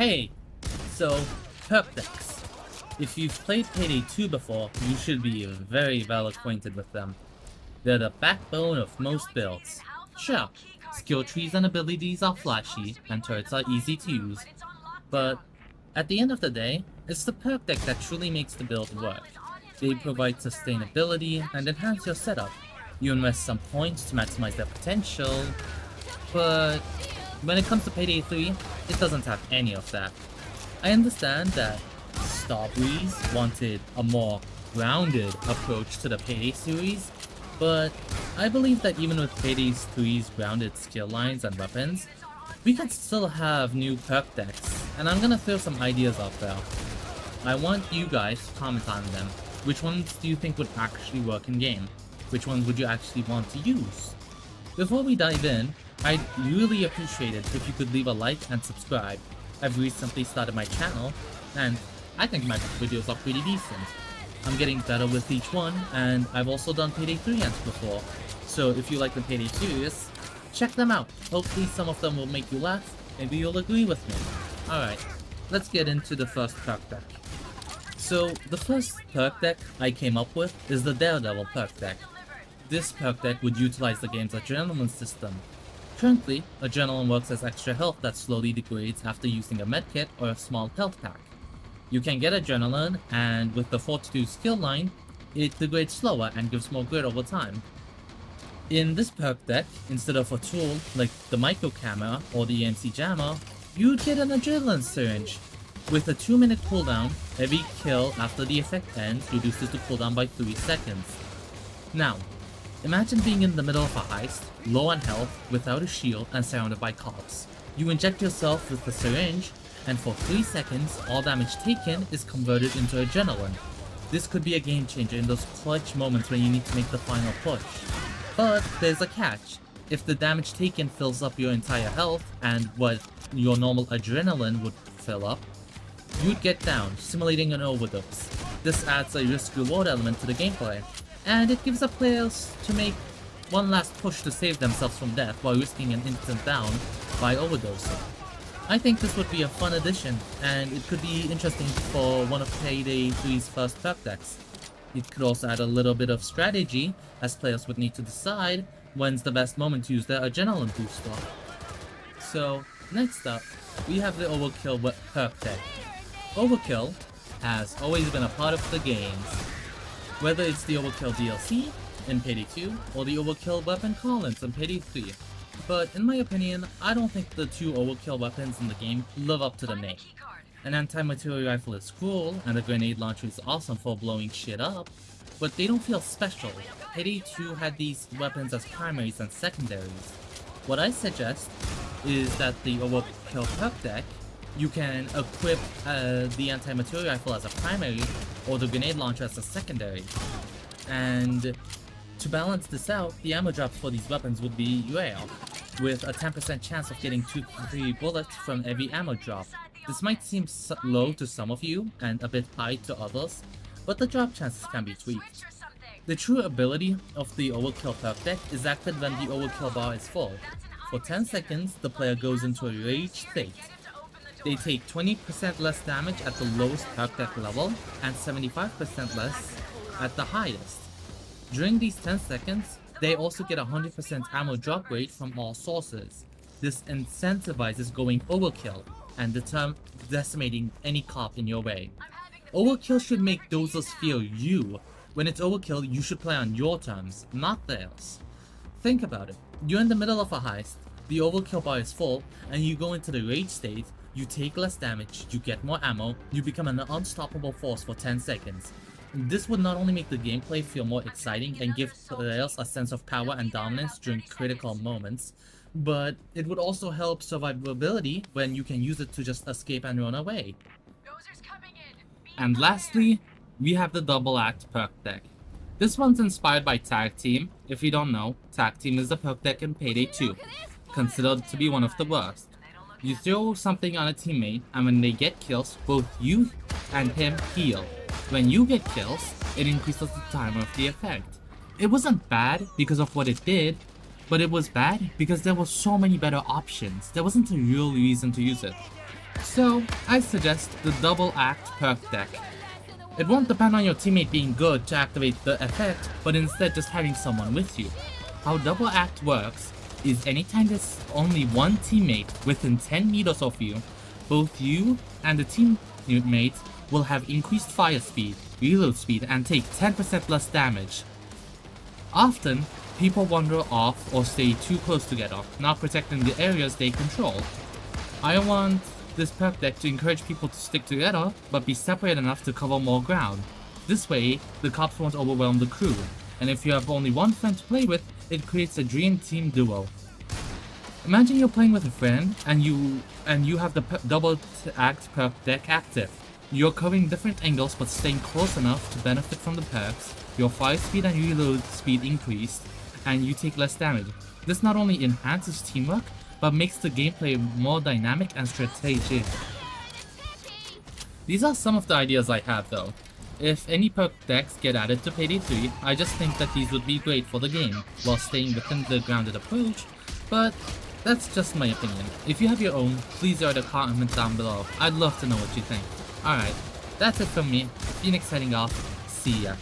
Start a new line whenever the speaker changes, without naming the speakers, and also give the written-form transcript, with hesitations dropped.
Hey, so Perk decks. If you've played Payday 2 before, you should be very well acquainted with them. They're the backbone of most builds. Sure, skill trees and abilities are flashy, and turrets are easy to use, but at the end of the day, it's the perk deck that truly makes the build work. They provide sustainability and enhance your setup. You invest some points to maximize their potential, but when it comes to Payday 3, it doesn't have any of that. I understand that Starbreeze wanted a more grounded approach to the Payday series, but I believe that even with Payday 3's grounded skill lines and weapons, we can still have new perk decks, and I'm gonna throw some ideas out there. I want you guys to comment on them. Which ones do you think would actually work in game? Which ones would you actually want to use? Before we dive in, I'd really appreciate it if you could leave a like and subscribe. I've recently started my channel, and I think my videos are pretty decent. I'm getting better with each one, and I've also done Payday 3 ends before, so if you like the Payday series, check them out. Hopefully some of them will make you laugh, maybe you'll agree with me. Alright, let's get into the first perk deck. So, the first perk deck I came up with is the Daredevil perk deck. This perk deck would utilize the game's adrenaline system. Currently, adrenaline works as extra health that slowly degrades after using a medkit or a small health pack. You can get adrenaline, and with the Fortitude skill line, it degrades slower and gives more grit over time. In this perk deck, instead of a tool like the micro camera or the EMC jammer, you'd get an adrenaline syringe. With a 2-minute cooldown, every kill after the effect ends reduces the cooldown by 3 seconds. Now, imagine being in the middle of a heist, low on health, without a shield, and surrounded by cops. You inject yourself with the syringe, and for 3 seconds, all damage taken is converted into adrenaline. This could be a game changer in those clutch moments when you need to make the final push. But there's a catch. If the damage taken fills up your entire health, and what your normal adrenaline would fill up, you'd get down, simulating an overdose. This adds a risk-reward element to the gameplay, and it gives up players to make one last push to save themselves from death while risking an instant down by overdosing. I think this would be a fun addition, and it could be interesting for one of Payday 3's first perk decks. It could also add a little bit of strategy, as players would need to decide when's the best moment to use their adrenaline booster. So, next up, we have the Overkill perk deck. Overkill has always been a part of the games, whether it's the Overkill DLC in Payday 2 or the Overkill weapon call-ins in Payday 3. But in my opinion, I don't think the two Overkill weapons in the game live up to the name. An anti-material rifle is cool, and a grenade launcher is awesome for blowing shit up, but they don't feel special. Payday 2 had these weapons as primaries and secondaries. What I suggest is that the Overkill perk deck, you can equip the anti-material rifle as a primary, or the grenade launcher as a secondary. And to balance this out, the ammo drops for these weapons would be rare, with a 10% chance of getting 2 to 3 bullets from every ammo drop. This might seem low to some of you, and a bit high to others, but the drop chances can be tweaked. The true ability of the Overkill perk deck is active when the Overkill bar is full. For 10 seconds, the player goes into a rage state. They take 20% less damage at the lowest perk deck level, and 75% less at the highest. During these 10 seconds, they also get a 100% ammo drop rate from all sources. This incentivizes going overkill, and decimating any cop in your way. Overkill should make dozers fear you. When it's overkill, you should play on your terms, not theirs. Think about it. You're in the middle of a heist, the overkill bar is full, and you go into the rage state. You take less damage, you get more ammo, you become an unstoppable force for 10 seconds. This would not only make the gameplay feel more exciting and give players a sense of power and dominance during critical moments, but it would also help survivability when you can use it to just escape and run away. And lastly, we have the Double Act perk deck. This one's inspired by Tag Team. If you don't know, Tag Team is the perk deck in Payday 2, considered to be one of the worst. You throw something on a teammate, and when they get kills, both you and him heal. When you get kills, it increases the timer of the effect. It wasn't bad because of what it did, but it was bad because there were so many better options. There wasn't a real reason to use it. So, I suggest the Double Act Perk deck. It won't depend on your teammate being good to activate the effect, but instead just having someone with you. How Double Act works is anytime there's only one teammate within 10 meters of you, both you and the teammate will have increased fire speed, reload speed, and take 10% less damage. Often, people wander off or stay too close together, not protecting the areas they control. I want this perk deck to encourage people to stick together, but be separate enough to cover more ground. This way, the cops won't overwhelm the crew, and if you have only one friend to play with, it creates a dream team duo. Imagine you're playing with a friend, and you have the Double Act perk deck active. You're covering different angles but staying close enough to benefit from the perks, your fire speed and reload speed increased, and you take less damage. This not only enhances teamwork, but makes the gameplay more dynamic and strategic. These are some of the ideas I have though. If any perk decks get added to Payday 3, I just think that these would be great for the game, while staying within the grounded approach, but that's just my opinion. If you have your own, please write a comment down below. I'd love to know what you think. Alright, that's it from me. Phoenix heading off. See ya.